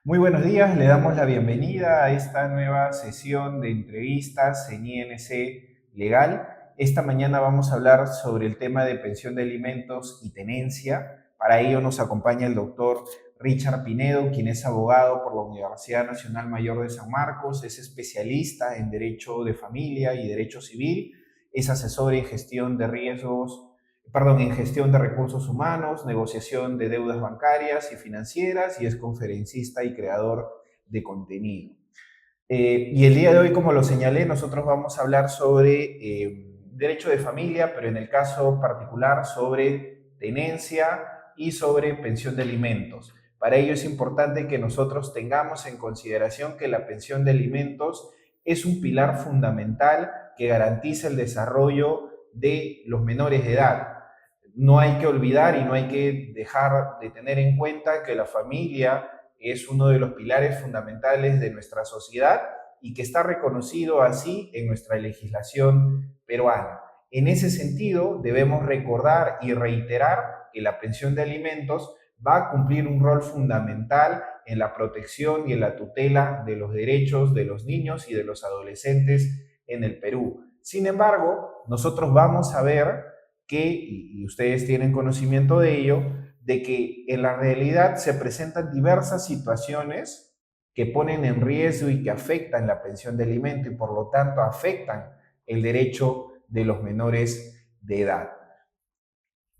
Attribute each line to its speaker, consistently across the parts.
Speaker 1: Muy buenos días, le damos la bienvenida a esta nueva sesión de entrevistas en INC Legal. Esta mañana vamos a hablar sobre el tema de pensión de alimentos y tenencia. Para ello nos acompaña el doctor Richard Pinedo, quien es abogado por la Universidad Nacional Mayor de San Marcos, es especialista en Derecho de Familia y Derecho Civil, es asesor en gestión de riesgos, en gestión de recursos humanos, negociación de deudas bancarias y financieras y es conferencista y creador de contenido. Y el día de hoy, como lo señalé, nosotros vamos a hablar sobre derecho de familia, pero en el caso particular sobre tenencia y sobre pensión de alimentos. Para ello es importante que nosotros tengamos en consideración que la pensión de alimentos es un pilar fundamental que garantiza el desarrollo de los menores de edad. No hay que olvidar y no hay que dejar de tener en cuenta que la familia es uno de los pilares fundamentales de nuestra sociedad y que está reconocido así en nuestra legislación peruana. En ese sentido, debemos recordar y reiterar que la pensión de alimentos va a cumplir un rol fundamental en la protección y en la tutela de los derechos de los niños y de los adolescentes en el Perú. Sin embargo, nosotros vamos a ver que, y ustedes tienen conocimiento de ello, de que en la realidad se presentan diversas situaciones que ponen en riesgo y que afectan la pensión de alimento y por lo tanto afectan el derecho de los menores de edad.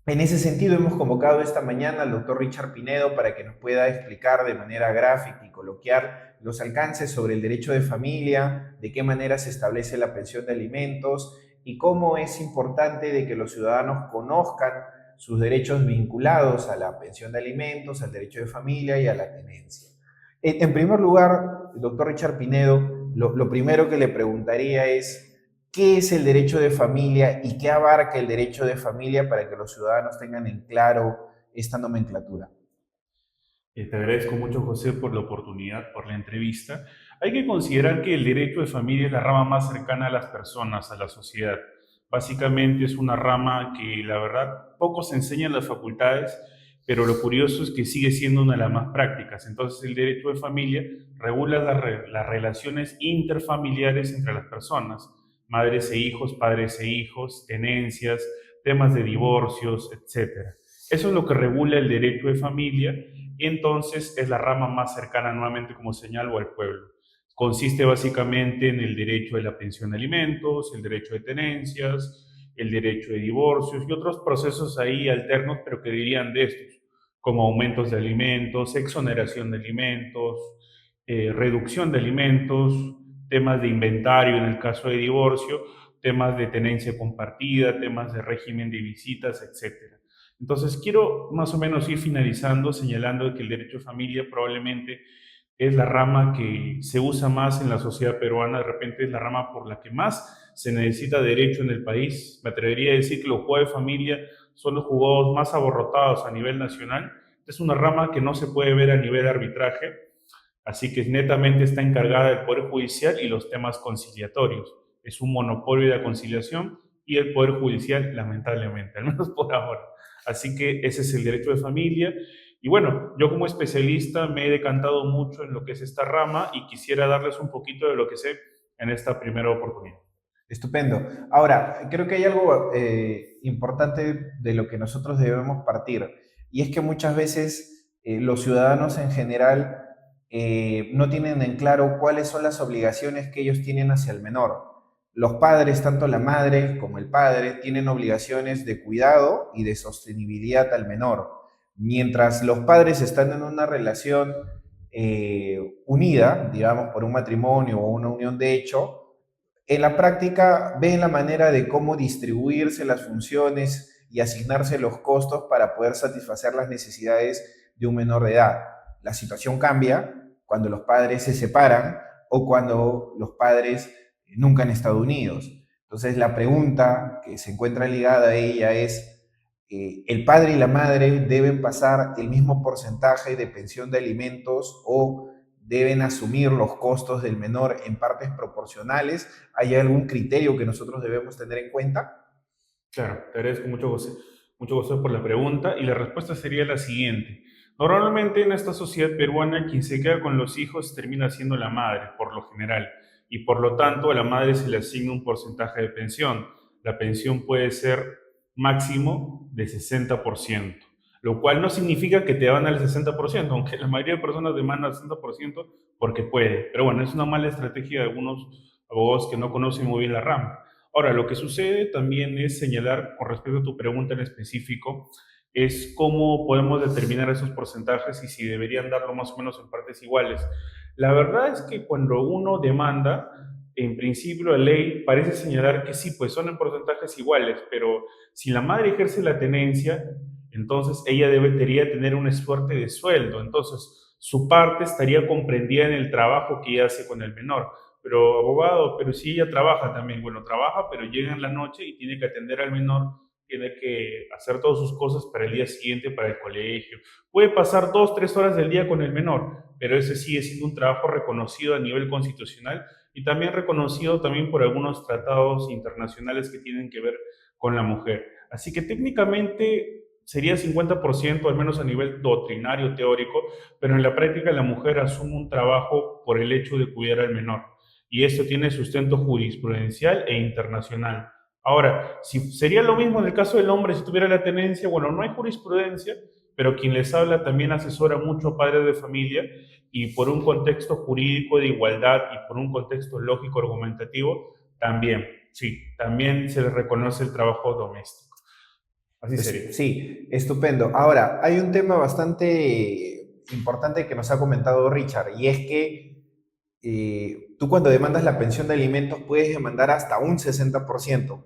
Speaker 1: En ese sentido, hemos convocado esta mañana al doctor Richard Pinedo para que nos pueda explicar de manera gráfica y coloquial los alcances sobre el derecho de familia, de qué manera se establece la pensión de alimentos y cómo es importante de que los ciudadanos conozcan sus derechos vinculados a la pensión de alimentos, al derecho de familia y a la tenencia. En primer lugar, doctor Richard Pinedo, lo primero que le preguntaría es, ¿qué es el derecho de familia y qué abarca el derecho de familia para que los ciudadanos tengan en claro esta nomenclatura?
Speaker 2: Te agradezco mucho, José, por la oportunidad, por la entrevista. Hay que considerar que el derecho de familia es la rama más cercana a las personas, a la sociedad. Básicamente es una rama que, la verdad, poco se enseña en las facultades, pero lo curioso es que sigue siendo una de las más prácticas. Entonces, el derecho de familia regula las relaciones interfamiliares entre las personas, madres e hijos, padres e hijos, tenencias, temas de divorcios, etcétera. Eso es lo que regula el derecho de familia y entonces es la rama más cercana nuevamente, como señalo, al pueblo. Consiste básicamente en el derecho de la pensión de alimentos, el derecho de tenencias, el derecho de divorcios y otros procesos ahí alternos, pero que dirían de estos, como aumentos de alimentos, exoneración de alimentos, reducción de alimentos, temas de inventario en el caso de divorcio, temas de tenencia compartida, temas de régimen de visitas, etcétera. Entonces, quiero más o menos ir finalizando señalando que el derecho de familia probablemente es la rama que se usa más en la sociedad peruana, de repente es la rama por la que más se necesita derecho en el país. Me atrevería a decir que los juegos de familia son los juzgados más aborrotados a nivel nacional. Es una rama que no se puede ver a nivel arbitraje, así que netamente está encargada del Poder Judicial y los temas conciliatorios. Es un monopolio de la conciliación y el Poder Judicial, lamentablemente, al menos por ahora. Así que ese es el derecho de familia. Y bueno, yo como especialista me he decantado mucho en lo que es esta rama y quisiera darles un poquito de lo que sé en esta primera oportunidad.
Speaker 1: Estupendo. Ahora, creo que hay algo importante de lo que nosotros debemos partir, y es que muchas veces los ciudadanos en general no tienen en claro cuáles son las obligaciones que ellos tienen hacia el menor. Los padres, tanto la madre como el padre, tienen obligaciones de cuidado y de sostenibilidad al menor. Mientras los padres están en una relación unida, digamos, por un matrimonio o una unión de hecho, en la práctica ven la manera de cómo distribuirse las funciones y asignarse los costos para poder satisfacer las necesidades de un menor de edad. La situación cambia cuando los padres se separan o cuando los padres nunca han estado unidos. Entonces la pregunta que se encuentra ligada a ella es, ¿el padre y la madre deben pasar el mismo porcentaje de pensión de alimentos o deben asumir los costos del menor en partes proporcionales? ¿Hay algún criterio que nosotros debemos tener en cuenta?
Speaker 2: Claro, te agradezco mucho, José, por la pregunta y la respuesta sería la siguiente. Normalmente en esta sociedad peruana quien se queda con los hijos termina siendo la madre, por lo general, y por lo tanto a la madre se le asigna un porcentaje de pensión. La pensión puede ser máximo de 60%, lo cual no significa que te van al 60%, aunque la mayoría de personas demandan el 60% porque puede. Pero bueno, es una mala estrategia de algunos abogados que no conocen muy bien la rama. Ahora, lo que sucede también es señalar, con respecto a tu pregunta en específico, es cómo podemos determinar esos porcentajes y si deberían darlo más o menos en partes iguales. La verdad es que cuando uno demanda, en principio la ley parece señalar que sí, pues son en porcentajes iguales, pero si la madre ejerce la tenencia, entonces ella debería tener una suerte de sueldo, entonces su parte estaría comprendida en el trabajo que ella hace con el menor. Pero abogado, pero si ella trabaja también, bueno, trabaja, pero llega en la noche y tiene que atender al menor, tiene que hacer todas sus cosas para el día siguiente, para el colegio. Puede pasar 2, 3 horas del día con el menor, pero ese sigue siendo un trabajo reconocido a nivel constitucional y también reconocido también por algunos tratados internacionales que tienen que ver con la mujer. Así que técnicamente sería 50%, al menos a nivel doctrinario, teórico, pero en la práctica la mujer asume un trabajo por el hecho de cuidar al menor. Y esto tiene sustento jurisprudencial e internacional. Ahora, si sería lo mismo en el caso del hombre si tuviera la tenencia, bueno, no hay jurisprudencia, pero quien les habla también asesora mucho a padres de familia y por un contexto jurídico de igualdad y por un contexto lógico argumentativo, también, sí, también se les reconoce el trabajo doméstico. Así sería.
Speaker 1: Sí, estupendo. Ahora, hay un tema bastante importante que nos ha comentado Richard, y es que tú cuando demandas la pensión de alimentos puedes demandar hasta un 60%.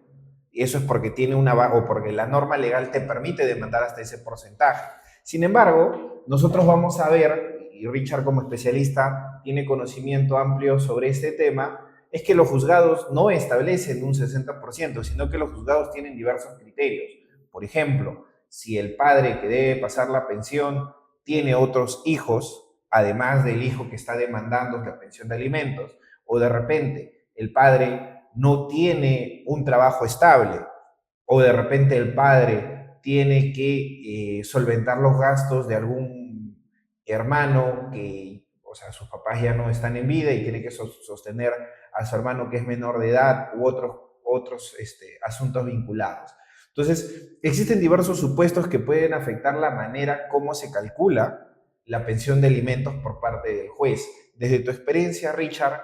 Speaker 1: Y eso es porque tiene o porque la norma legal te permite demandar hasta ese porcentaje. Sin embargo, nosotros vamos a ver, y Richard como especialista tiene conocimiento amplio sobre este tema, es que los juzgados no establecen un 60%, sino que los juzgados tienen diversos criterios. Por ejemplo, si el padre que debe pasar la pensión tiene otros hijos, además del hijo que está demandando la pensión de alimentos, o de repente el padre no tiene un trabajo estable, o de repente el padre tiene que solventar los gastos de algún hermano que, o sea, sus papás ya no están en vida y tiene que sostener a su hermano que es menor de edad u otros asuntos vinculados. Entonces, existen diversos supuestos que pueden afectar la manera como se calcula la pensión de alimentos por parte del juez. Desde tu experiencia, Richard,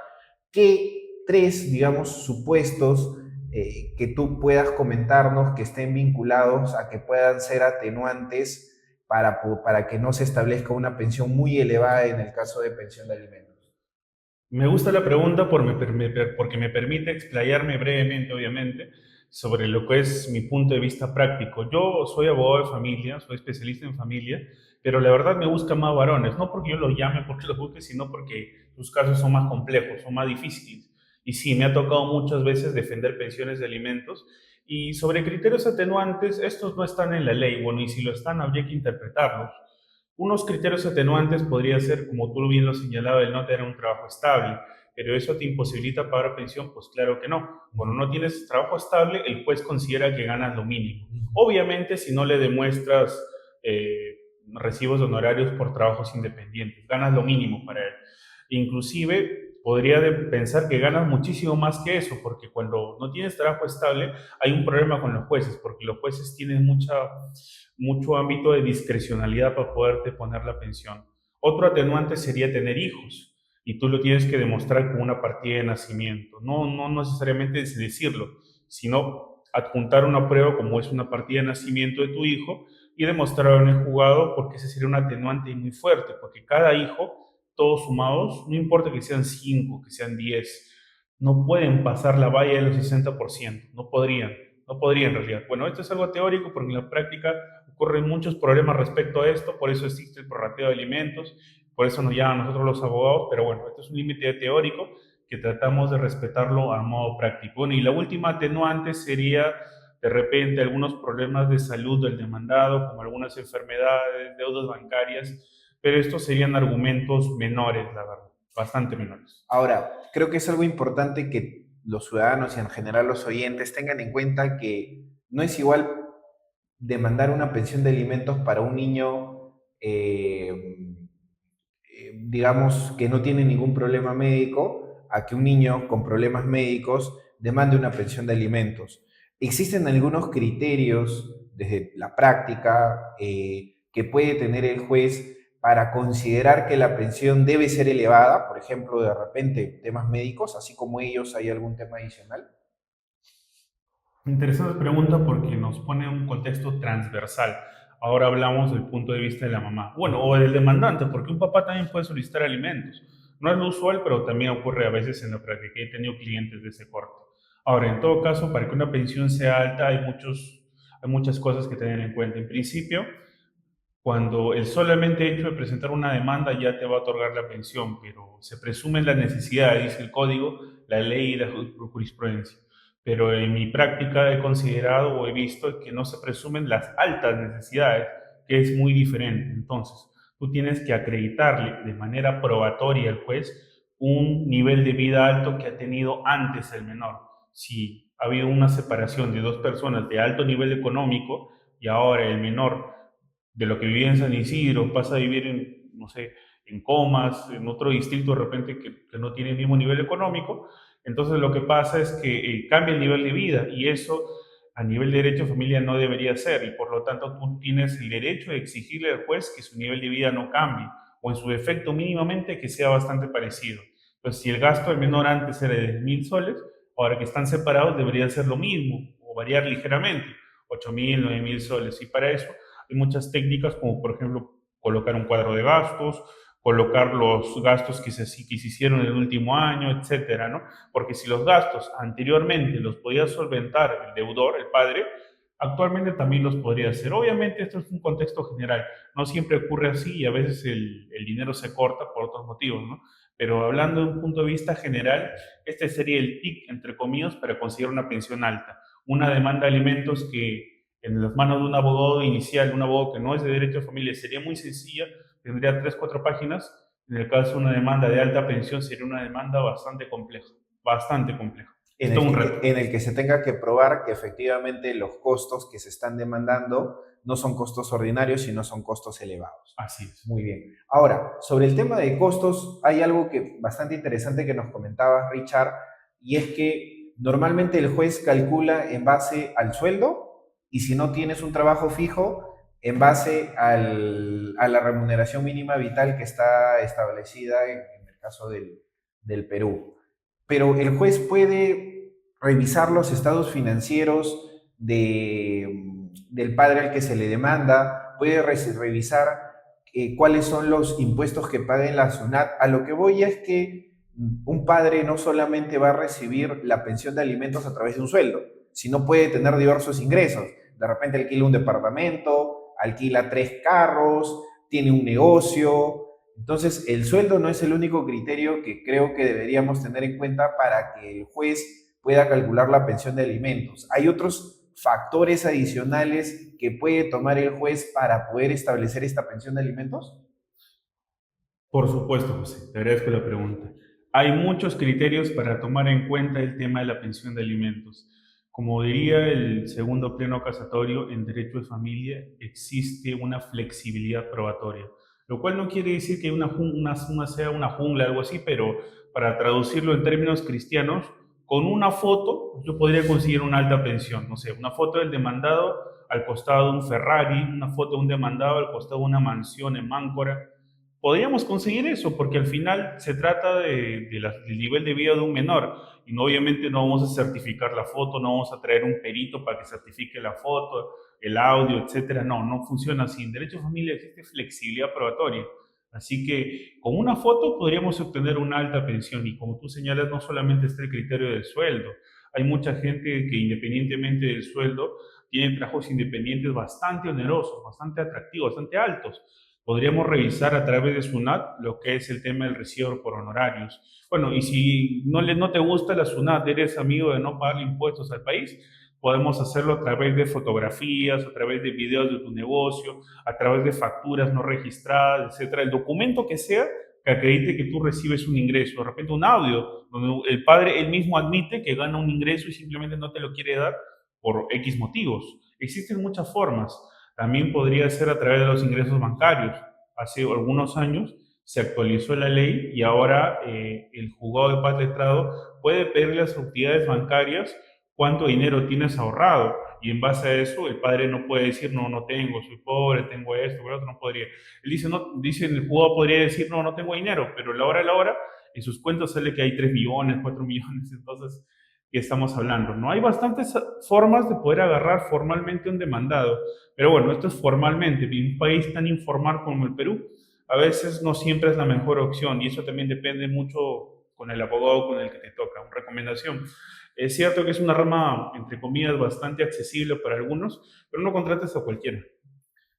Speaker 1: ¿qué tres, digamos, supuestos que tú puedas comentarnos que estén vinculados a que puedan ser atenuantes para que no se establezca una pensión muy elevada en el caso de pensión de alimentos?
Speaker 2: Me gusta la pregunta porque me permite explayarme brevemente, obviamente, sobre lo que es mi punto de vista práctico. Yo soy abogado de familia, soy especialista en familia, pero la verdad me buscan más varones, no porque yo los llame, porque los busque, sino porque sus casos son más complejos, son más difíciles. Y sí, me ha tocado muchas veces defender pensiones de alimentos. Y sobre criterios atenuantes, estos no están en la ley, bueno, y si lo están, habría que interpretarlos. Unos criterios atenuantes podría ser, como tú bien lo señalaba, el no tener un trabajo estable, pero eso te imposibilita pagar pensión, pues claro que no. Cuando no tienes trabajo estable, el juez considera que ganas lo mínimo. Obviamente, si no le demuestras recibos de honorarios por trabajos independientes, ganas lo mínimo para él. Inclusive, podría pensar que ganas muchísimo más que eso, porque cuando no tienes trabajo estable, hay un problema con los jueces, porque los jueces tienen mucho ámbito de discrecionalidad para poderte poner la pensión. Otro atenuante sería tener hijos y tú lo tienes que demostrar con una partida de nacimiento. No necesariamente es decirlo, sino adjuntar una prueba como es una partida de nacimiento de tu hijo y demostrarlo en el juzgado porque ese sería un atenuante muy fuerte, porque cada hijo, todos sumados, no importa que sean 5, que sean 10, no pueden pasar la valla de los 60%, no podrían en realidad. Bueno, esto es algo teórico porque en la práctica ocurren muchos problemas respecto a esto, por eso existe el prorrateo de alimentos, por eso nos llaman a nosotros los abogados, pero bueno, esto es un límite teórico que tratamos de respetarlo a modo práctico. Bueno, y la última atenuante sería de repente algunos problemas de salud del demandado, como algunas enfermedades, deudas bancarias, pero estos serían argumentos menores, la verdad, bastante menores.
Speaker 1: Ahora, creo que es algo importante que los ciudadanos y en general los oyentes tengan en cuenta que no es igual demandar una pensión de alimentos para un niño eh, digamos, que no tiene ningún problema médico, a que un niño con problemas médicos demande una pensión de alimentos. Existen algunos criterios desde la práctica que puede tener el juez para considerar que la pensión debe ser elevada, por ejemplo, de repente temas médicos, así como ellos hay algún tema adicional.
Speaker 2: Interesante pregunta porque nos pone en un contexto transversal. Ahora hablamos del punto de vista de la mamá. Bueno, o del demandante, porque un papá también puede solicitar alimentos. No es lo usual, pero también ocurre a veces en la práctica. He tenido clientes de ese corte. Ahora, en todo caso, para que una pensión sea alta hay muchas cosas que tener en cuenta. En principio, cuando el solamente hecho de presentar una demanda ya te va a otorgar la pensión, pero se presume la necesidad, dice el código, la ley y la jurisprudencia. Pero en mi práctica he considerado o he visto que no se presumen las altas necesidades, que es muy diferente. Entonces, tú tienes que acreditarle de manera probatoria al juez un nivel de vida alto que ha tenido antes el menor. Si ha habido una separación de dos personas de alto nivel económico y ahora el menor de lo que vivía en San Isidro, pasa a vivir en, no sé, en Comas, en otro distrito de repente que no tiene el mismo nivel económico, entonces lo que pasa es que cambia el nivel de vida y eso a nivel de derecho de familia no debería ser y por lo tanto tú tienes el derecho de exigirle al juez que su nivel de vida no cambie o en su defecto mínimamente que sea bastante parecido. Pues si el gasto del menor antes era de 1.000 soles, ahora que están separados debería ser lo mismo o variar ligeramente, 8.000, 9.000 soles. Y para eso hay muchas técnicas como por ejemplo colocar un cuadro de gastos, colocar los gastos que se hicieron en el último año, etcétera, ¿no? Porque si los gastos anteriormente los podía solventar el deudor, el padre, actualmente también los podría hacer. Obviamente esto es un contexto general, no siempre ocurre así y a veces el dinero se corta por otros motivos, ¿no? Pero hablando de un punto de vista general, este sería el TIC, entre comillas, para conseguir una pensión alta. Una demanda de alimentos que en las manos de un abogado inicial, un abogado que no es de derecho de familia, sería muy sencilla, tendría 3, 4 páginas. En el caso de una demanda de alta pensión, sería una demanda bastante compleja, bastante compleja.
Speaker 1: En
Speaker 2: Esto es
Speaker 1: el
Speaker 2: un
Speaker 1: que,
Speaker 2: reto.
Speaker 1: en el que se tenga que probar que efectivamente los costos que se están demandando no son costos ordinarios, sino son costos elevados.
Speaker 2: Así es.
Speaker 1: Muy bien. Ahora, sobre el tema de costos, hay algo que bastante interesante que nos comentabas, Richard, y es que normalmente el juez calcula en base al sueldo y si no tienes un trabajo fijo, en base a la remuneración mínima vital que está establecida en el caso del Perú. Pero el juez puede revisar los estados financieros del padre al que se le demanda, puede revisar cuáles son los impuestos que paga en la SUNAT. A lo que voy es que un padre no solamente va a recibir la pensión de alimentos a través de un sueldo, sino puede tener diversos ingresos. De repente alquila un departamento, alquila 3 carros, tiene un negocio. Entonces, el sueldo no es el único criterio que creo que deberíamos tener en cuenta para que el juez pueda calcular la pensión de alimentos. Hay otros factores adicionales que puede tomar el juez para poder establecer esta pensión de alimentos.
Speaker 2: Por supuesto, José, te agradezco la pregunta. Hay muchos criterios para tomar en cuenta el tema de la pensión de alimentos. Como diría el segundo pleno casatorio en derecho de familia, existe una flexibilidad probatoria, lo cual no quiere decir que una sea una jungla, algo así, pero para traducirlo en términos cristianos, con una foto yo podría conseguir una alta pensión, no sé, una foto del demandado al costado de un Ferrari, una foto de un demandado al costado de una mansión en Máncora. Podríamos conseguir eso, porque al final se trata del nivel de vida de un menor. Y no, obviamente no vamos a certificar la foto, no vamos a traer un perito para que certifique la foto, el audio, etcétera. No, no funciona así. En derecho de familia existe flexibilidad probatoria. Así que con una foto podríamos obtener una alta pensión. Y como tú señalas, no solamente está el criterio del sueldo. Hay mucha gente que independientemente del sueldo, tiene trabajos independientes bastante onerosos, bastante atractivos, bastante altos. Podríamos revisar a través de SUNAT lo que es el tema del recibo por honorarios. Bueno, y si no te gusta la SUNAT, eres amigo de no pagar impuestos al país, podemos hacerlo a través de fotografías, a través de videos de tu negocio, a través de facturas no registradas, etcétera. El documento que sea que acredite que tú recibes un ingreso, de repente un audio, donde el padre él mismo admite que gana un ingreso y simplemente no te lo quiere dar por X motivos. Existen muchas formas. También podría ser a través de los ingresos bancarios. Hace algunos años se actualizó la ley y ahora el juzgado de paz letrado puede pedirle a las entidades bancarias cuánto dinero tienes ahorrado. Y en base a eso, el padre no puede decir, no, no tengo, soy pobre, tengo esto, pero otro no podría. Él dice, no, dice, el jugador podría decir, no, no tengo dinero, pero a la hora, en sus cuentas sale que hay 3 millones, 4 millones, entonces, ¿qué estamos hablando? No hay bastantes formas de poder agarrar formalmente un demandado, pero bueno, esto es formalmente, en un país tan informal como el Perú, a veces no siempre es la mejor opción y eso también depende mucho con el abogado con el que te toca. Una recomendación. Es cierto que es una rama, entre comillas, bastante accesible para algunos, pero no contrates a cualquiera.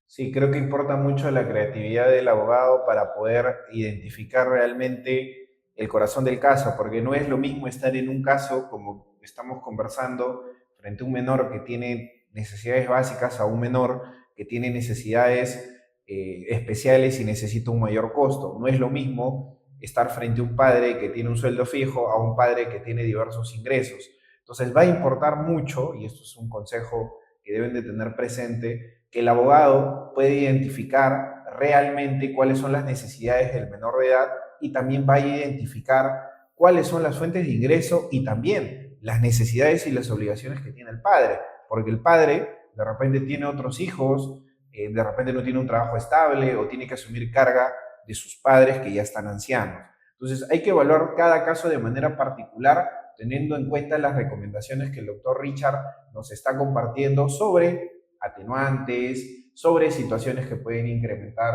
Speaker 1: Sí, creo que importa mucho la creatividad del abogado para poder identificar realmente el corazón del caso, porque no es lo mismo estar en un caso como estamos conversando frente a un menor que tiene necesidades básicas a un menor que tiene necesidades especiales y necesita un mayor costo. No es lo mismo estar frente a un padre que tiene un sueldo fijo a un padre que tiene diversos ingresos. Entonces va a importar mucho, y esto es un consejo que deben de tener presente, que el abogado puede identificar realmente cuáles son las necesidades del menor de edad y también va a identificar cuáles son las fuentes de ingreso y también las necesidades y las obligaciones que tiene el padre, porque el padre de repente tiene otros hijos, de repente no tiene un trabajo estable o tiene que asumir carga de sus padres que ya están ancianos. Entonces hay que evaluar cada caso de manera particular teniendo en cuenta las recomendaciones que el doctor Richard nos está compartiendo sobre atenuantes, sobre situaciones que pueden incrementar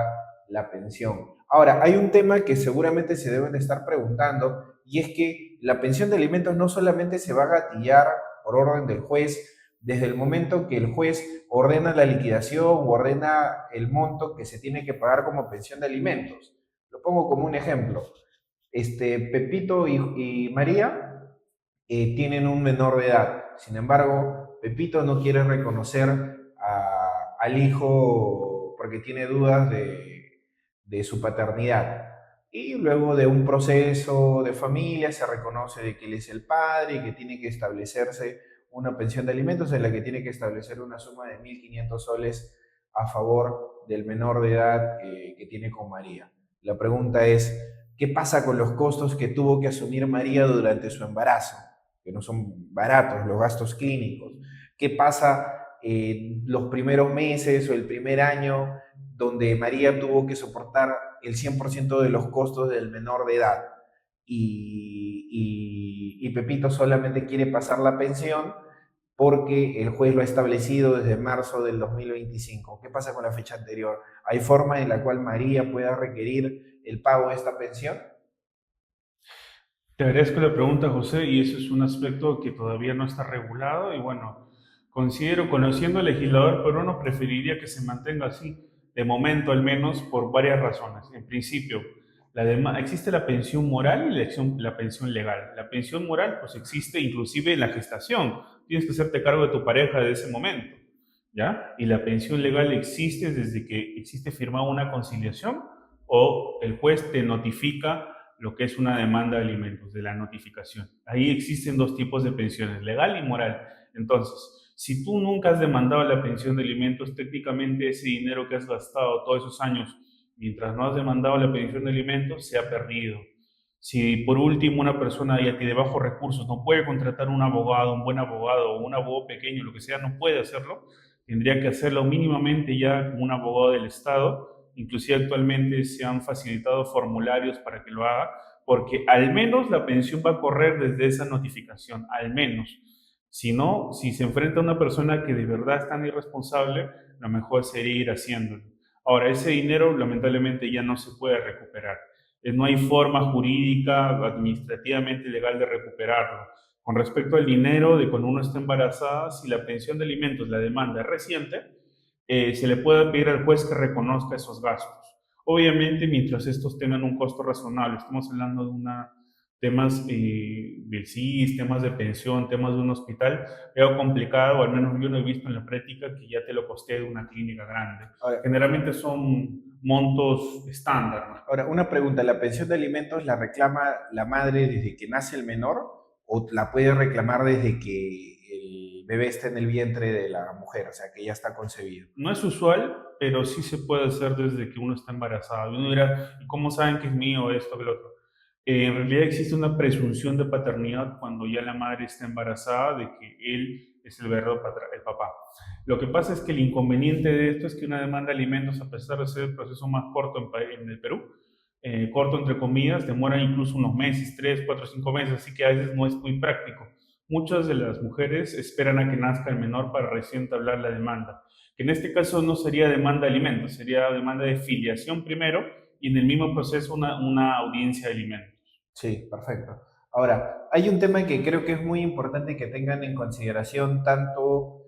Speaker 1: la pensión. Ahora, hay un tema que seguramente se deben de estar preguntando y es que la pensión de alimentos no solamente se va a gatillar por orden del juez desde el momento que el juez ordena la liquidación o ordena el monto que se tiene que pagar como pensión de alimentos. Lo pongo como un ejemplo. Pepito y María tienen un menor de edad. Sin embargo, Pepito no quiere reconocer al hijo porque tiene dudas de su paternidad. Y luego de un proceso de familia se reconoce de que él es el padre y que tiene que establecerse una pensión de alimentos en la que tiene que establecer una suma de 1.500 soles a favor del menor de edad que tiene con María. La pregunta es, ¿qué pasa con los costos que tuvo que asumir María durante su embarazo? Que no son baratos, los gastos clínicos. ¿Qué pasa los primeros meses o el primer año donde María tuvo que soportar el 100% de los costos del menor de edad? Y Pepito solamente quiere pasar la pensión porque el juez lo ha establecido desde marzo del 2025. ¿Qué pasa con la fecha anterior? ¿Hay forma en la cual María pueda requerir el pago de esta pensión?
Speaker 2: Te agradezco la pregunta, José, y eso es un aspecto que todavía no está regulado y bueno, considero, conociendo al legislador peruano, preferiría que se mantenga así, de momento al menos, por varias razones. En principio, existe la pensión moral y la pensión legal. La pensión moral, pues existe inclusive en la gestación. Tienes que hacerte cargo de tu pareja de ese momento, ¿ya? Y la pensión legal existe desde que existe firmada una conciliación o el juez te notifica lo que es una demanda de alimentos, de la notificación. Ahí existen dos tipos de pensiones, legal y moral. Entonces, si tú nunca has demandado la pensión de alimentos, técnicamente ese dinero que has gastado todos esos años, mientras no has demandado la pensión de alimentos, se ha perdido. Si por último una persona ya tiene bajos recursos, no puede contratar un abogado, un buen abogado o un abogado pequeño, lo que sea, no puede hacerlo, tendría que hacerlo mínimamente ya como un abogado del Estado. Inclusive actualmente se han facilitado formularios para que lo haga, porque al menos la pensión va a correr desde esa notificación, al menos. Si no, si se enfrenta a una persona que de verdad es tan irresponsable, lo mejor sería ir haciéndolo. Ahora, ese dinero lamentablemente ya no se puede recuperar. No hay forma jurídica, administrativamente legal de recuperarlo. Con respecto al dinero de cuando uno está embarazada, si la pensión de alimentos, la demanda es reciente, se le puede pedir al juez que reconozca esos gastos. Obviamente, mientras estos tengan un costo razonable, estamos hablando de temas del CIS, temas de pensión, temas de un hospital, veo complicado, o al menos yo lo he visto en la práctica, que ya te lo costee una clínica grande.
Speaker 1: Ahora,
Speaker 2: Generalmente son montos estándar, ¿no?
Speaker 1: Ahora, una pregunta, ¿la pensión de alimentos la reclama la madre desde que nace el menor o la puede reclamar desde que el bebé está en el vientre de la mujer, o sea, que ya está concebido.
Speaker 2: No es usual, pero sí se puede hacer desde que uno está embarazado. Y uno dirá, ¿y cómo saben que es mío esto, que lo otro? En realidad existe una presunción de paternidad cuando ya la madre está embarazada de que él es el verdadero el papá. Lo que pasa es que el inconveniente de esto es que una demanda de alimentos, a pesar de ser el proceso más corto en el Perú, corto entre comillas, demora incluso unos meses, 3, 4, 5 meses, así que a veces no es muy práctico. Muchas de las mujeres esperan a que nazca el menor para recién entablar la demanda, que en este caso no sería demanda de alimentos, sería demanda de filiación primero y en el mismo proceso una audiencia de alimentos.
Speaker 1: Sí, perfecto. Ahora, hay un tema que creo que es muy importante que tengan en consideración tanto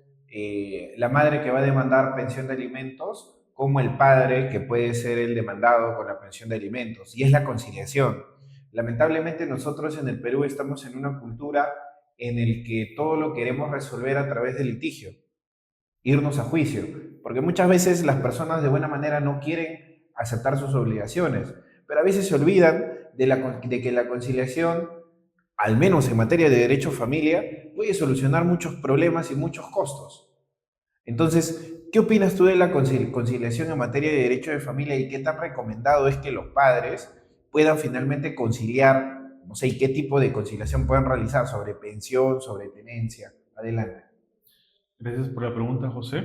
Speaker 1: la madre que va a demandar pensión de alimentos como el padre que puede ser el demandado con la pensión de alimentos, y es la conciliación. Lamentablemente nosotros en el Perú estamos en una cultura en el que todo lo queremos resolver a través del litigio, irnos a juicio, porque muchas veces las personas de buena manera no quieren aceptar sus obligaciones, pero a veces se olvidan de que la conciliación, al menos en materia de derecho a familia, puede solucionar muchos problemas y muchos costos. Entonces, ¿qué opinas tú de la conciliación en materia de derecho de familia y qué tan recomendado es que los padres puedan finalmente conciliar, no sé, y qué tipo de conciliación pueden realizar sobre pensión, sobre tenencia? Adelante.
Speaker 2: Gracias por la pregunta, José.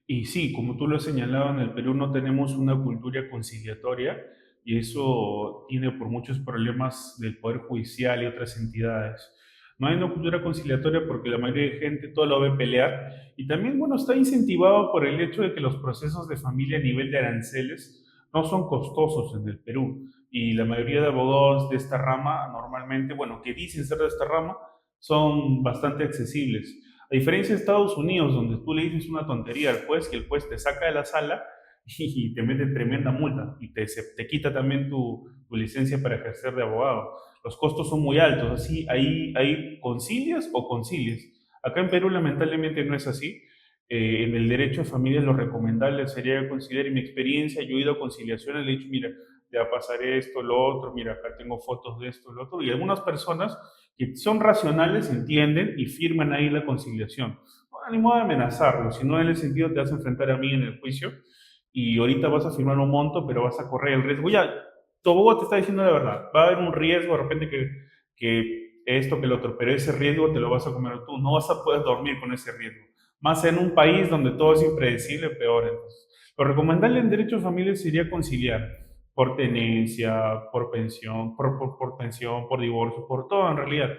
Speaker 2: Y sí, como tú lo has señalado, en el Perú no tenemos una cultura conciliatoria y eso tiene por muchos problemas del Poder Judicial y otras entidades. No hay una cultura conciliatoria porque la mayoría de gente todo lo ve pelear y también, bueno, está incentivado por el hecho de que los procesos de familia a nivel de aranceles no son costosos en el Perú y la mayoría de abogados de esta rama normalmente, bueno, que dicen ser de esta rama, son bastante accesibles. A diferencia de Estados Unidos, donde tú le dices una tontería al juez y el juez te saca de la sala y te mete tremenda multa y te quita también tu licencia para ejercer de abogado. Los costos son muy altos, así ahí concilias o concilias. Acá en Perú lamentablemente no es así. En el derecho a familia lo recomendable sería considerar, en mi experiencia, yo he ido a conciliaciones, le he dicho, mira, te va a pasar esto, lo otro, mira, acá tengo fotos de esto, lo otro, y algunas personas que son racionales entienden y firman ahí la conciliación. No, ni modo de amenazarlo, si no en el sentido te vas a enfrentar a mí en el juicio y ahorita vas a firmar un monto, pero vas a correr el riesgo. Ya, tu abogado te está diciendo la verdad, va a haber un riesgo de repente que esto, que el otro, pero ese riesgo te lo vas a comer tú, no vas a poder dormir con ese riesgo. Más en un país donde todo es impredecible, peor. Entonces, lo recomendable en derecho de familia sería conciliar por tenencia, por pensión, por pensión, por divorcio, por todo en realidad,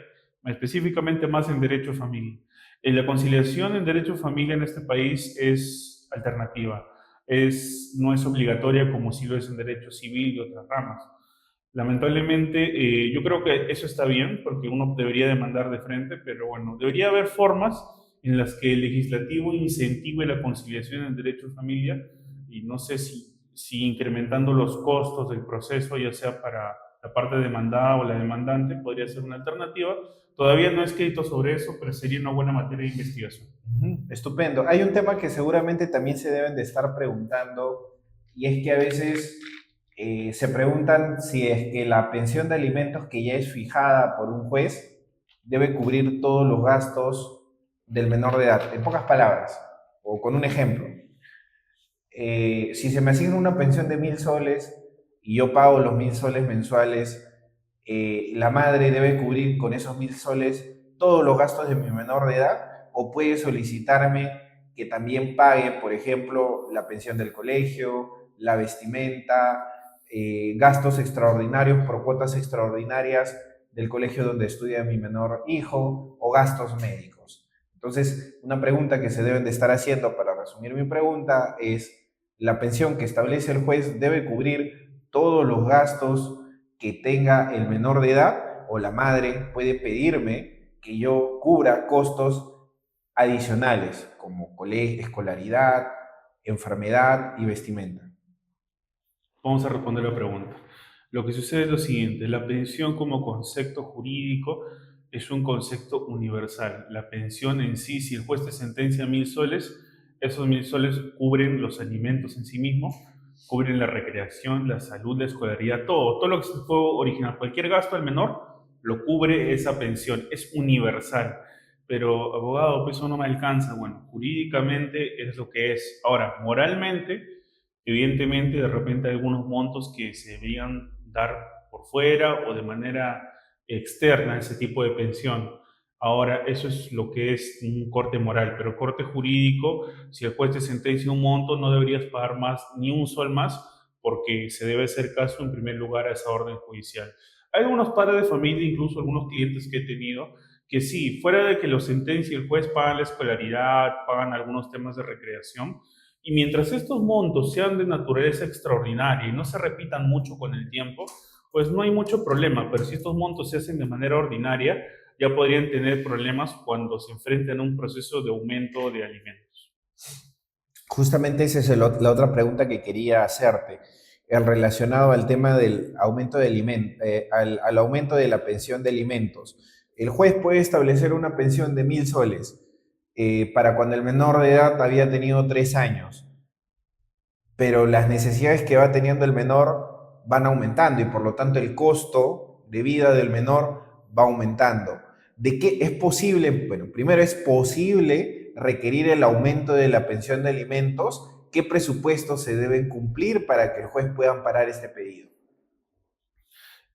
Speaker 2: específicamente más en derecho de familia. La conciliación en derecho de familia en este país es alternativa, no es obligatoria como si lo es en derecho civil y otras ramas. Lamentablemente, yo creo que eso está bien porque uno debería demandar de frente, pero bueno, debería haber formas en las que el legislativo incentive la conciliación en derecho de familia y no sé si incrementando los costos del proceso, ya sea para la parte demandada o la demandante, podría ser una alternativa. Todavía no he escrito sobre eso, pero sería una buena materia de investigación.
Speaker 1: Estupendo. Hay un tema que seguramente también se deben de estar preguntando, y es que a veces se preguntan si es que la pensión de alimentos que ya es fijada por un juez debe cubrir todos los gastos del menor de edad. En pocas palabras, o con un ejemplo, si se me asigna una pensión de 1.000 soles y yo pago los 1.000 soles mensuales, la madre debe cubrir con esos 1.000 soles todos los gastos de mi menor de edad, o puede solicitarme que también pague, por ejemplo, la pensión del colegio, la vestimenta, gastos extraordinarios por cuotas extraordinarias del colegio donde estudia mi menor hijo, o gastos médicos. Entonces, una pregunta que se deben de estar haciendo para resumir mi pregunta es: ¿la pensión que establece el juez debe cubrir todos los gastos que tenga el menor de edad, o la madre puede pedirme que yo cubra costos adicionales como colegio, escolaridad, enfermedad y vestimenta?
Speaker 2: Vamos a responder la pregunta. Lo que sucede es lo siguiente, la pensión como concepto jurídico es un concepto universal. La pensión en sí, si el juez te sentencia 1.000 soles, esos 1.000 soles cubren los alimentos en sí mismo, cubren la recreación, la salud, la escolaridad, todo lo que fue original, cualquier gasto al menor lo cubre esa pensión, es universal. pero abogado, pues eso no me alcanza. Bueno, jurídicamente es lo que es. Ahora, moralmente, evidentemente, de repente hay algunos montos que se deberían dar por fuera o de manera externa a ese tipo de pensión. Ahora, eso es lo que es un corte moral, pero corte jurídico, si el juez te sentencia un monto, no deberías pagar más, ni un sol más, porque se debe hacer caso en primer lugar a esa orden judicial. Hay algunos padres de familia, incluso algunos clientes que he tenido, que sí, fuera de que lo sentencie el juez, pagan la escolaridad, pagan algunos temas de recreación, y mientras estos montos sean de naturaleza extraordinaria y no se repitan mucho con el tiempo, pues no hay mucho problema, pero si estos montos se hacen de manera ordinaria, ya podrían tener problemas cuando se enfrenten a un proceso de aumento de alimentos.
Speaker 1: Justamente esa es la otra pregunta que quería hacerte, el relacionado al tema del aumento de al aumento de la pensión de alimentos. El juez puede establecer una pensión de 1.000 soles para cuando el menor de edad había tenido 3 años, pero las necesidades que va teniendo el menor van aumentando y por lo tanto el costo de vida del menor va aumentando. ¿De qué es posible? Bueno, primero es posible requerir el aumento de la pensión de alimentos. ¿Qué presupuestos se deben cumplir para que el juez pueda amparar este pedido?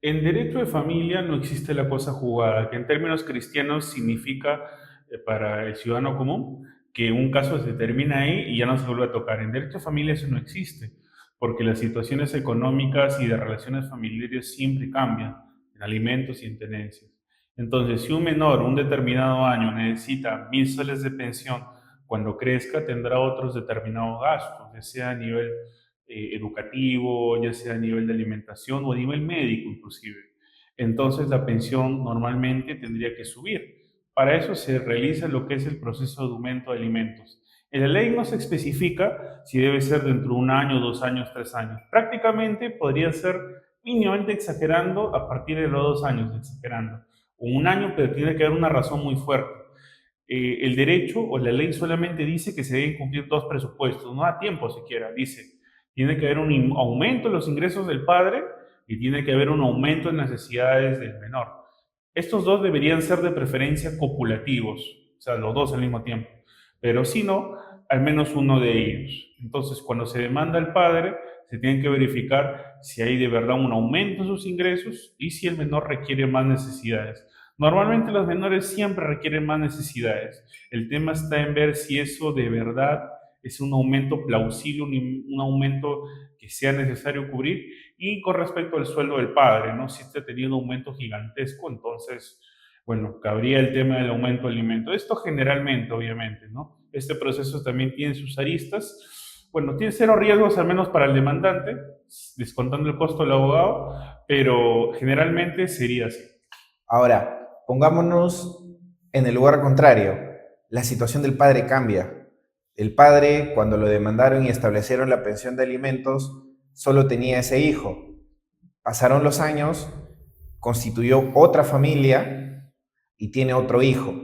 Speaker 2: En derecho de familia no existe la cosa jugada, que en términos cristianos significa para el ciudadano común que un caso se termina ahí y ya no se vuelve a tocar. En derecho de familia eso no existe, porque las situaciones económicas y de relaciones familiares siempre cambian, en alimentos y en tenencias. Entonces, si un menor un determinado año necesita 1.000 soles de pensión, cuando crezca tendrá otros determinados gastos, ya sea a nivel educativo, ya sea a nivel de alimentación o a nivel médico inclusive. Entonces la pensión normalmente tendría que subir. Para eso se realiza lo que es el proceso de aumento de alimentos. En la ley no se especifica si debe ser dentro de un año, 2 años, 3 años. Prácticamente podría ser mínimamente exagerando a partir de los 2 años, exagerando. O un año, pero tiene que haber una razón muy fuerte. El derecho o la ley solamente dice que se deben cumplir dos presupuestos, no da tiempo siquiera, dice, tiene que haber un aumento en los ingresos del padre y tiene que haber un aumento en las necesidades del menor. Estos dos deberían ser de preferencia copulativos, o sea, los dos al mismo tiempo, pero si no, al menos uno de ellos. Entonces, cuando se demanda al padre, se tiene que verificar si hay de verdad un aumento en sus ingresos y si el menor requiere más necesidades. Normalmente los menores siempre requieren más necesidades. El tema está en ver si eso de verdad es un aumento plausible, un aumento que sea necesario cubrir. Y con respecto al sueldo del padre, ¿no? Si está teniendo un aumento gigantesco, entonces, bueno, cabría el tema del aumento de alimentos. Esto generalmente, obviamente, ¿no? Este proceso también tiene sus aristas. Bueno, tiene cero riesgos, al menos para el demandante, descontando el costo del abogado, pero generalmente sería así.
Speaker 1: Ahora, pongámonos en el lugar contrario. La situación del padre cambia. El padre, cuando lo demandaron y establecieron la pensión de alimentos, solo tenía ese hijo. Pasaron los años, constituyó otra familia y tiene otro hijo.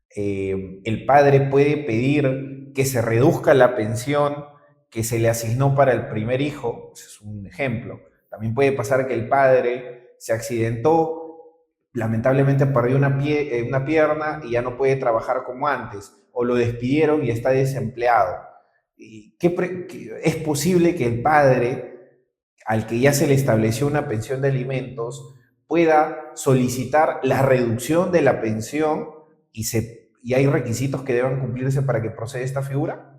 Speaker 1: El padre puede pedir que se reduzca la pensión que se le asignó para el primer hijo, ese es un ejemplo. También puede pasar que el padre se accidentó, lamentablemente perdió una pierna y ya no puede trabajar como antes, o lo despidieron y está desempleado. ¿Es posible que el padre, al que ya se le estableció una pensión de alimentos, pueda solicitar la reducción de la pensión y hay requisitos que deban cumplirse para que proceda esta figura?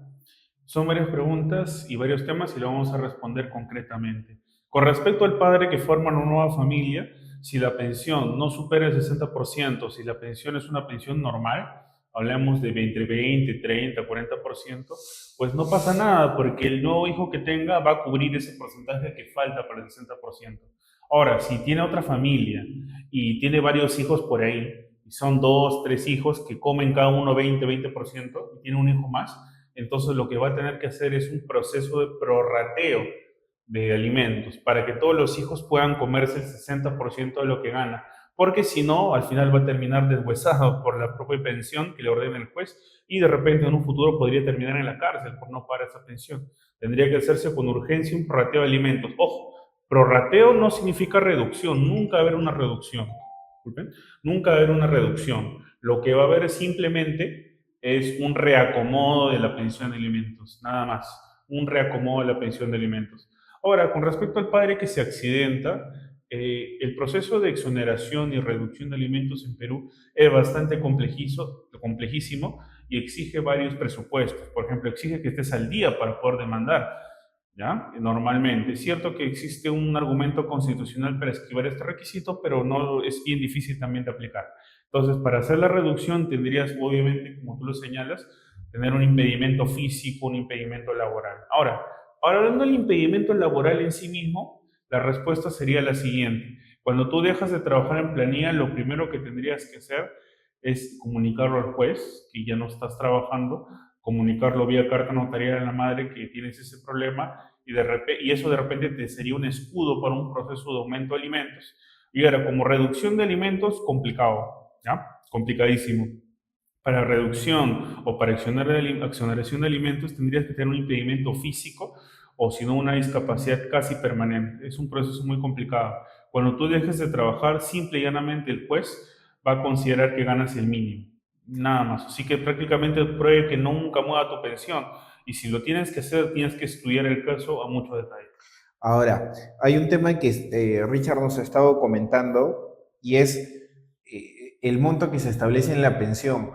Speaker 2: Son varias preguntas y varios temas y lo vamos a responder concretamente. Con respecto al padre que forma una nueva familia, si la pensión no supera el 60%, si la pensión es una pensión normal, hablamos de entre 20, 30, 40%, pues no pasa nada porque el nuevo hijo que tenga va a cubrir ese porcentaje que falta para el 60%. Ahora, si tiene otra familia y tiene varios hijos por ahí, y son dos, tres hijos que comen cada uno 20, 20% y tiene un hijo más, entonces lo que va a tener que hacer es un proceso de prorrateo de alimentos para que todos los hijos puedan comerse el 60% de lo que gana, porque si no, al final va a terminar deshuesado por la propia pensión que le ordena el juez y de repente en un futuro podría terminar en la cárcel por no pagar esa pensión. Tendría que hacerse con urgencia un prorrateo de alimentos. Ojo, prorrateo no significa reducción, nunca va a haber una reducción. disculpen, nunca va a haber una reducción. Lo que va a haber simplemente es un reacomodo de la pensión de alimentos, nada más, un reacomodo de la pensión de alimentos. Ahora, con respecto al padre que se accidenta, el proceso de exoneración y reducción de alimentos en Perú es bastante complejísimo y exige varios presupuestos. Por ejemplo, exige que estés al día para poder demandar. ¿Ya? Normalmente. Es cierto que existe un argumento constitucional para esquivar este requisito, pero no es bien difícil también de aplicar. Entonces, para hacer la reducción tendrías, obviamente, como tú lo señalas, tener un impedimento físico, un impedimento laboral. Ahora hablando del impedimento laboral en sí mismo, la respuesta sería la siguiente. Cuando tú dejas de trabajar en planilla, lo primero que tendrías que hacer es comunicarlo al juez que ya no estás trabajando, comunicarlo vía carta notarial a la madre que tienes ese problema y eso de repente te sería un escudo para un proceso de aumento de alimentos. Y ahora, como reducción de alimentos, complicado, ¿ya? Complicadísimo. Para reducción o para accionariación de alimentos tendrías que tener un impedimento físico o si no una discapacidad casi permanente. Es un proceso muy complicado. Cuando tú dejes de trabajar, simple y llanamente el juez va a considerar que ganas el mínimo. Nada más. Así que prácticamente pruebe que nunca mueva tu pensión. Y si lo tienes que hacer, tienes que estudiar el caso a mucho detalle.
Speaker 1: Ahora, hay un tema que Richard nos ha estado comentando y es el monto que se establece en la pensión.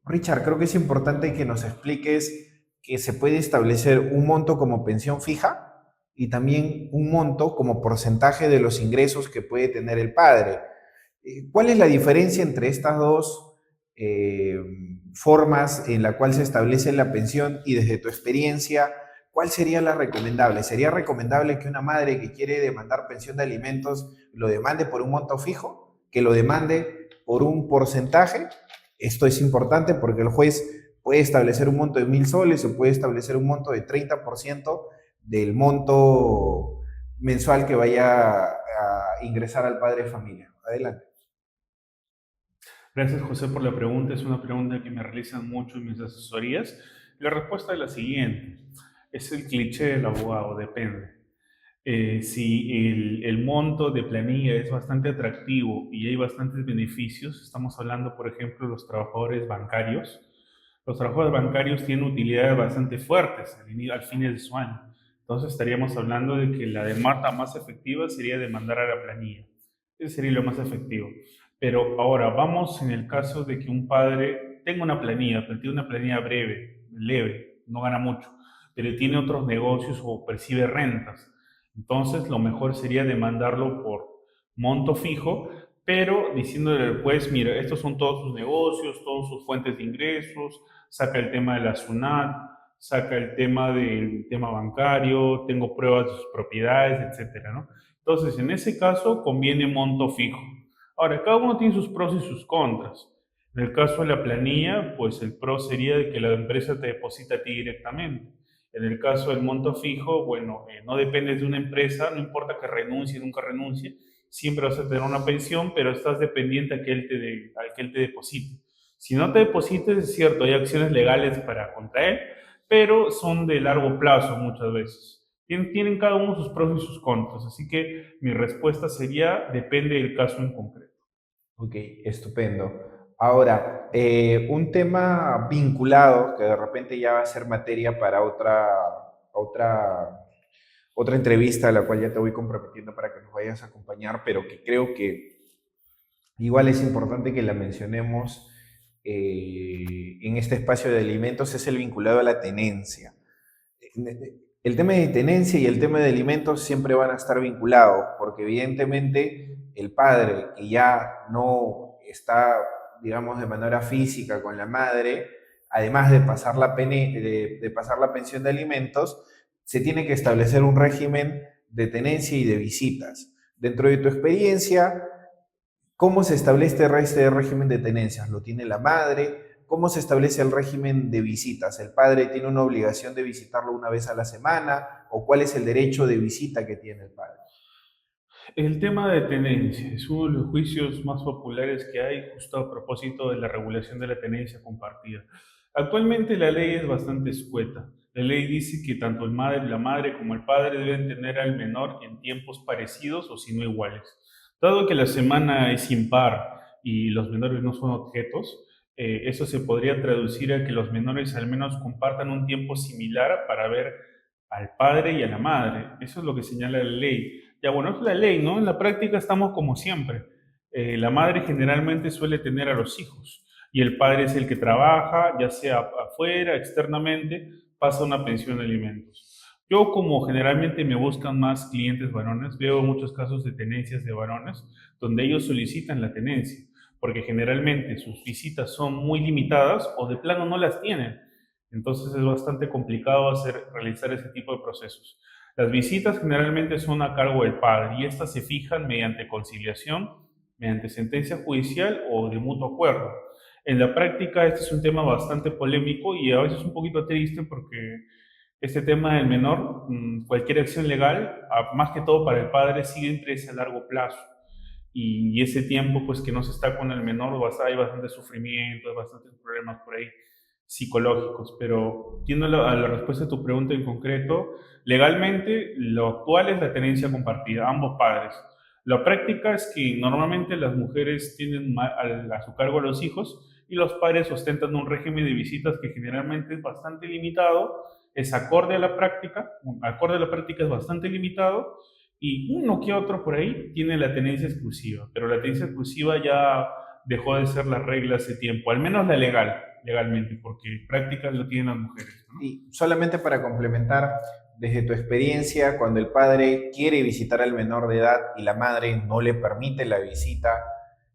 Speaker 1: Richard, creo que es importante que nos expliques que se puede establecer un monto como pensión fija y también un monto como porcentaje de los ingresos que puede tener el padre. ¿Cuál es la diferencia entre estas dos eh, formas en la cual se establece la pensión y desde tu experiencia, cuál sería la recomendable? ¿Sería recomendable que una madre que quiere demandar pensión de alimentos lo demande por un monto fijo, que lo demande por un porcentaje? Esto es importante porque el juez puede establecer un monto de 1.000 soles o puede establecer un monto de 30% del monto mensual que vaya a ingresar al padre de familia. Adelante.
Speaker 2: Gracias, José, por la pregunta. Es una pregunta que me realizan mucho en mis asesorías. La respuesta es la siguiente. Es el cliché del abogado, depende. Si el monto de planilla es bastante atractivo y hay bastantes beneficios, estamos hablando, por ejemplo, de los trabajadores bancarios. Los trabajadores bancarios tienen utilidades bastante fuertes al fin de su año. Entonces estaríamos hablando de que la demanda más efectiva sería demandar a la planilla. Ese sería lo más efectivo. Pero ahora vamos en el caso de que un padre tenga una planilla, pero tiene una planilla breve, leve, no gana mucho, pero tiene otros negocios o percibe rentas. Entonces, lo mejor sería demandarlo por monto fijo, pero diciéndole al juez, mira, estos son todos sus negocios, todas sus fuentes de ingresos, saca el tema de la SUNAT, saca el tema del tema bancario, tengo pruebas de sus propiedades, etcétera, ¿no? Entonces, en ese caso, conviene monto fijo. Ahora, cada uno tiene sus pros y sus contras. En el caso de la planilla, pues el pro sería de que la empresa te deposita a ti directamente. En el caso del monto fijo, bueno, no dependes de una empresa, no importa que renuncie, nunca renuncie, siempre vas a tener una pensión, pero estás dependiente a que él te deposite. Si no te deposites, es cierto, hay acciones legales para contra él, pero son de largo plazo muchas veces. Tienen cada uno sus pros y sus contras, así que mi respuesta sería, depende del caso en concreto.
Speaker 1: Ok, estupendo. Ahora, un tema vinculado que de repente ya va a ser materia para otra, otra entrevista a la cual ya te voy comprometiendo para que nos vayas a acompañar, pero que creo que igual es importante que la mencionemos en este espacio de alimentos, es el vinculado a la tenencia. El tema de tenencia y el tema de alimentos siempre van a estar vinculados, porque evidentemente el padre que ya no está, digamos, de manera física con la madre, además de pasar de pasar la pensión de alimentos, se tiene que establecer un régimen de tenencia y de visitas. Dentro de tu experiencia, ¿cómo se establece este régimen de tenencias? ¿Lo tiene la madre? ¿Cómo se establece el régimen de visitas? ¿El padre tiene una obligación de visitarlo una vez a la semana? ¿O cuál es el derecho de visita que tiene el padre?
Speaker 2: El tema de tenencia es uno de los juicios más populares que hay justo a propósito de la regulación de la tenencia compartida. Actualmente la ley es bastante escueta. La ley dice que tanto la madre como el padre deben tener al menor en tiempos parecidos o si no iguales. Dado que la semana es impar y los menores no son objetos, eso se podría traducir a que los menores al menos compartan un tiempo similar para ver al padre y a la madre. Eso es lo que señala la ley. Ya bueno, es la ley, ¿no? En la práctica estamos como siempre. La madre generalmente suele tener a los hijos y el padre es el que trabaja, ya sea afuera, externamente, pasa una pensión de alimentos. Yo, como generalmente me buscan más clientes varones, veo muchos casos de tenencias de varones donde ellos solicitan la tenencia, porque generalmente sus visitas son muy limitadas o de plano no las tienen. Entonces es bastante complicado realizar ese tipo de procesos. Las visitas generalmente son a cargo del padre y estas se fijan mediante conciliación, mediante sentencia judicial o de mutuo acuerdo. En la práctica este es un tema bastante polémico y a veces un poquito triste porque este tema del menor, cualquier acción legal, más que todo para el padre, siempre es a largo plazo. Y ese tiempo, pues que no se está con el menor, hay bastante sufrimiento, hay bastantes problemas por ahí psicológicos. Pero yendo a la respuesta a tu pregunta en concreto, legalmente lo actual es la tenencia compartida, ambos padres. La práctica es que normalmente las mujeres tienen a su cargo a los hijos y los padres ostentan un régimen de visitas que generalmente es bastante limitado, es acorde a la práctica es bastante limitado y uno que otro por ahí tiene la tenencia exclusiva, pero la tenencia exclusiva ya dejó de ser la regla hace tiempo, al menos la legalmente, porque prácticas lo tienen las mujeres, ¿no?
Speaker 1: Y solamente para complementar, desde tu experiencia, cuando el padre quiere visitar al menor de edad y la madre no le permite la visita,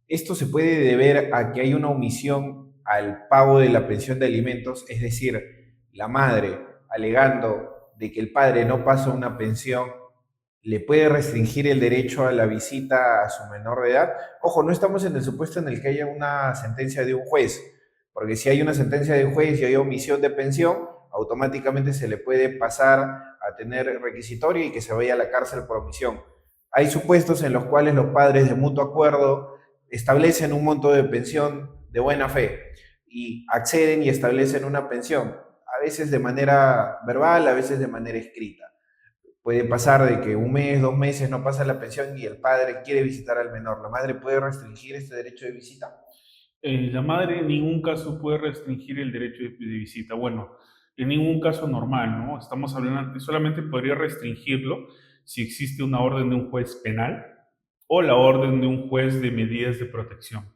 Speaker 1: esto se puede deber a que hay una omisión al pago de la pensión de alimentos, es decir, la madre alegando de que el padre no pasa una pensión, le puede restringir el derecho a la visita a su menor de edad. Ojo, no estamos en el supuesto en el que haya una sentencia de un juez, porque si hay una sentencia de un juez y hay omisión de pensión, automáticamente se le puede pasar a tener requisitorio y que se vaya a la cárcel por omisión. Hay supuestos en los cuales los padres de mutuo acuerdo establecen un monto de pensión de buena fe y acceden y establecen una pensión, a veces de manera verbal, a veces de manera escrita. Puede pasar de que un mes, 2 meses no pasa la pensión y el padre quiere visitar al menor. ¿La madre puede restringir este derecho de visita?
Speaker 2: La madre en ningún caso puede restringir el derecho de visita. Bueno, en ningún caso normal, ¿no? Estamos hablando que solamente podría restringirlo si existe una orden de un juez penal o la orden de un juez de medidas de protección.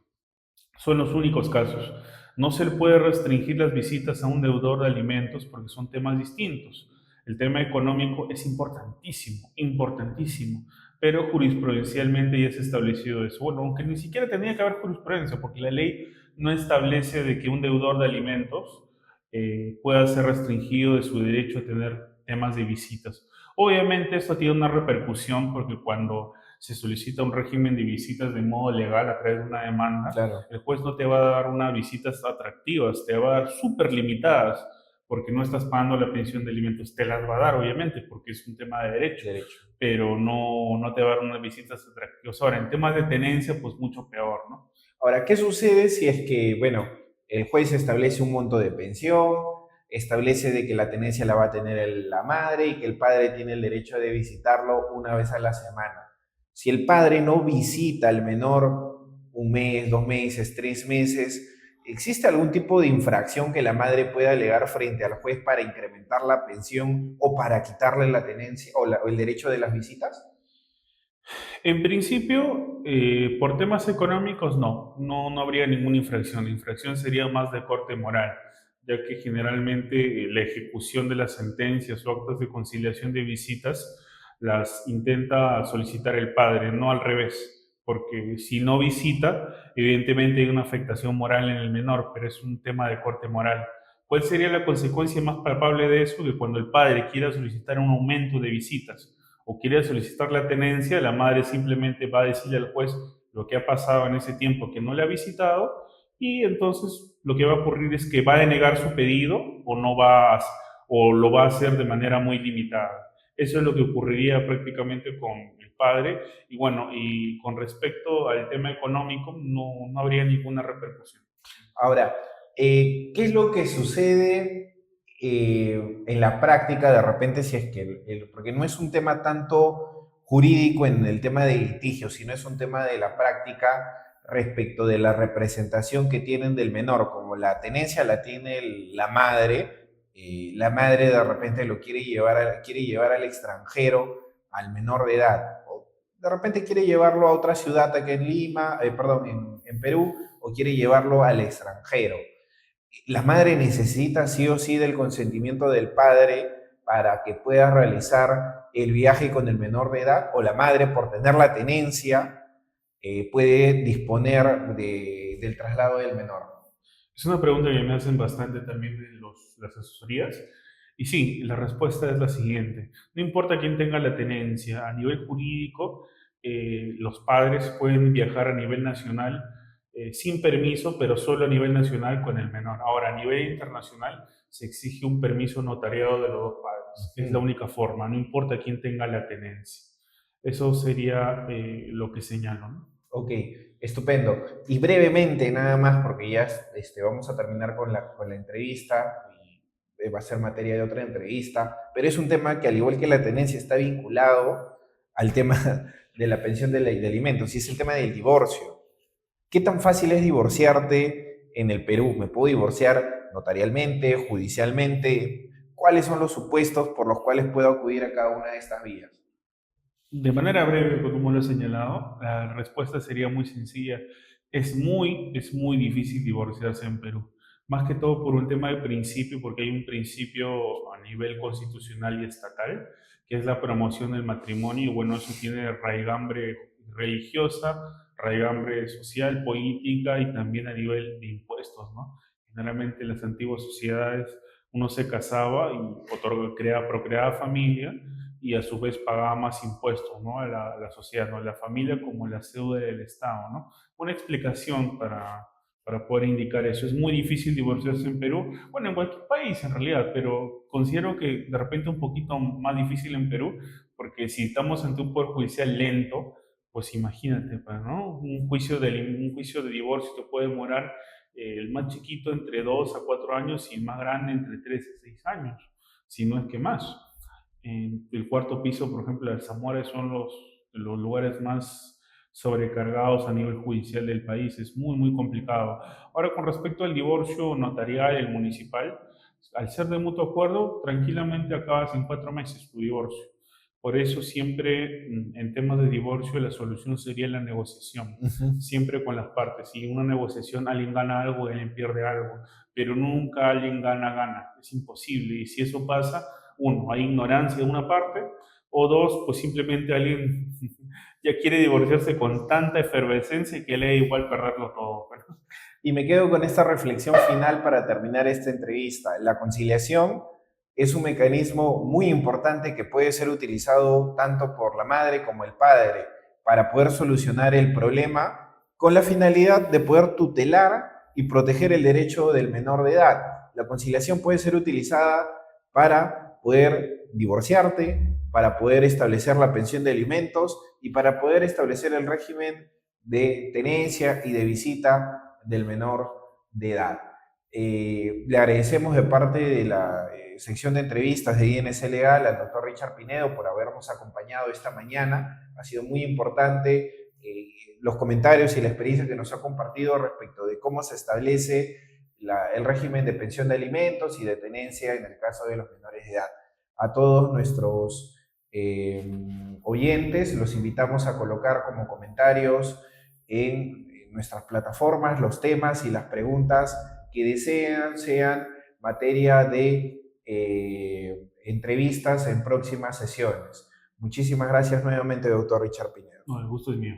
Speaker 2: Son los únicos casos. No se le puede restringir las visitas a un deudor de alimentos porque son temas distintos. El tema económico es importantísimo, importantísimo, pero jurisprudencialmente ya se ha establecido eso. Bueno, aunque ni siquiera tenía que haber jurisprudencia, porque la ley no establece de que un deudor de alimentos pueda ser restringido de su derecho a tener temas de visitas. Obviamente esto tiene una repercusión porque cuando se solicita un régimen de visitas de modo legal a través de una demanda,
Speaker 1: Claro,
Speaker 2: el juez no te va a dar unas visitas atractivas, te va a dar súper limitadas, porque no estás pagando la pensión de alimentos. Te las va a dar, obviamente, porque es un tema de derecho,
Speaker 1: derecho.
Speaker 2: pero no te va a dar unas visitas atractivas. Ahora, en temas de tenencia, pues mucho peor, ¿no?
Speaker 1: Ahora, ¿qué sucede si es que, bueno, el juez establece un monto de pensión, establece de que la tenencia la va a tener la madre y que el padre tiene el derecho de visitarlo una vez a la semana? Si el padre no visita al menor un mes, 2 meses, 3 meses, ¿existe algún tipo de infracción que la madre pueda alegar frente al juez para incrementar la pensión o para quitarle la tenencia o el derecho de las visitas?
Speaker 2: En principio, por temas económicos, no habría ninguna infracción. La infracción sería más de corte moral, ya que generalmente la ejecución de las sentencias o actos de conciliación de visitas las intenta solicitar el padre, no al revés, porque si no visita, evidentemente hay una afectación moral en el menor, pero es un tema de corte moral. ¿Cuál sería la consecuencia más palpable de eso? Que cuando el padre quiera solicitar un aumento de visitas, o quiere solicitar la tenencia, la madre simplemente va a decirle al juez lo que ha pasado en ese tiempo que no le ha visitado y entonces lo que va a ocurrir es que va a denegar su pedido o no va a, o lo va a hacer de manera muy limitada. Eso es lo que ocurriría prácticamente con el padre y bueno, y con respecto al tema económico no habría ninguna repercusión.
Speaker 1: Ahora, ¿qué es lo que sucede en la práctica de repente si es que, porque no es un tema tanto jurídico en el tema del litigio, sino es un tema de la práctica respecto de la representación que tienen del menor, como la tenencia la tiene la madre de repente lo quiere llevar al extranjero, al menor de edad, o de repente quiere llevarlo a otra ciudad aquí en Lima, perdón, en Perú, o quiere llevarlo al extranjero. La madre necesita sí o sí del consentimiento del padre para que pueda realizar el viaje con el menor de edad, o la madre, por tener la tenencia, puede disponer del traslado del menor.
Speaker 2: Es una pregunta que me hacen bastante también de las asesorías. Y sí, la respuesta es la siguiente. No importa quién tenga la tenencia, a nivel jurídico, los padres pueden viajar a nivel nacional sin permiso, pero solo a nivel nacional con el menor. Ahora, a nivel internacional, se exige un permiso notariado de los dos padres. Es la
Speaker 1: Mm.
Speaker 2: única forma, no importa quién tenga la tenencia. Eso sería lo que señalo, ¿no?
Speaker 1: Ok, estupendo. Y brevemente, nada más, porque ya vamos a terminar con la entrevista y va a ser materia de otra entrevista, pero es un tema que, al igual que la tenencia, está vinculado al tema de la pensión de alimentos, y es el tema del divorcio. ¿Qué tan fácil es divorciarte en el Perú? ¿Me puedo divorciar notarialmente, judicialmente? ¿Cuáles son los supuestos por los cuales puedo acudir a cada una de estas vías?
Speaker 2: De manera breve, como lo he señalado, la respuesta sería muy sencilla. Es muy difícil divorciarse en Perú. Más que todo por un tema de principio, porque hay un principio a nivel constitucional y estatal, que es la promoción del matrimonio, y bueno, eso tiene raigambre religiosa, raigambre social, política y también a nivel de impuestos, ¿no? Generalmente en las antiguas sociedades uno se casaba y procreaba familia y a su vez pagaba más impuestos, ¿no? A la sociedad, ¿no? La familia como la deuda del Estado, ¿no? Una explicación para poder indicar eso. Es muy difícil divorciarse en Perú, bueno, en cualquier país en realidad, pero considero que de repente un poquito más difícil en Perú, porque si estamos ante un poder judicial lento, pues imagínate, pues, ¿no? Un juicio de divorcio te puede demorar el más chiquito entre 2 a 4 años y el más grande entre 3 a 6 años, si no es que más. El cuarto piso, por ejemplo, de Zamora son los lugares más sobrecargados a nivel judicial del país. Es muy, muy complicado. Ahora, con respecto al divorcio notarial, el municipal, al ser de mutuo acuerdo, tranquilamente acabas en 4 meses tu divorcio. Por eso siempre en temas de divorcio la solución sería la negociación,
Speaker 1: Ujú.
Speaker 2: siempre con las partes. Si en una negociación alguien gana algo, alguien pierde algo, pero nunca alguien gana. Es imposible. Y si eso pasa, uno, hay ignorancia de una parte, o dos, pues simplemente alguien ya quiere divorciarse con tanta efervescencia que le da igual perderlo todo.
Speaker 1: Y me quedo con esta reflexión final para terminar esta entrevista. La conciliación es un mecanismo muy importante que puede ser utilizado tanto por la madre como el padre para poder solucionar el problema, con la finalidad de poder tutelar y proteger el derecho del menor de edad. La conciliación puede ser utilizada para poder divorciarte, para poder establecer la pensión de alimentos y para poder establecer el régimen de tenencia y de visita del menor de edad. Le agradecemos de parte de la sección de entrevistas de INC Legal al doctor Richard Pinedo por habernos acompañado esta mañana. Ha sido muy importante los comentarios y la experiencia que nos ha compartido respecto de cómo se establece el régimen de pensión de alimentos y de tenencia en el caso de los menores de edad. A todos nuestros oyentes los invitamos a colocar como comentarios en nuestras plataformas los temas y las preguntas que desean sean materia de entrevistas en próximas sesiones. Muchísimas gracias nuevamente, doctor Richard Pinedo.
Speaker 2: No, el gusto es mío.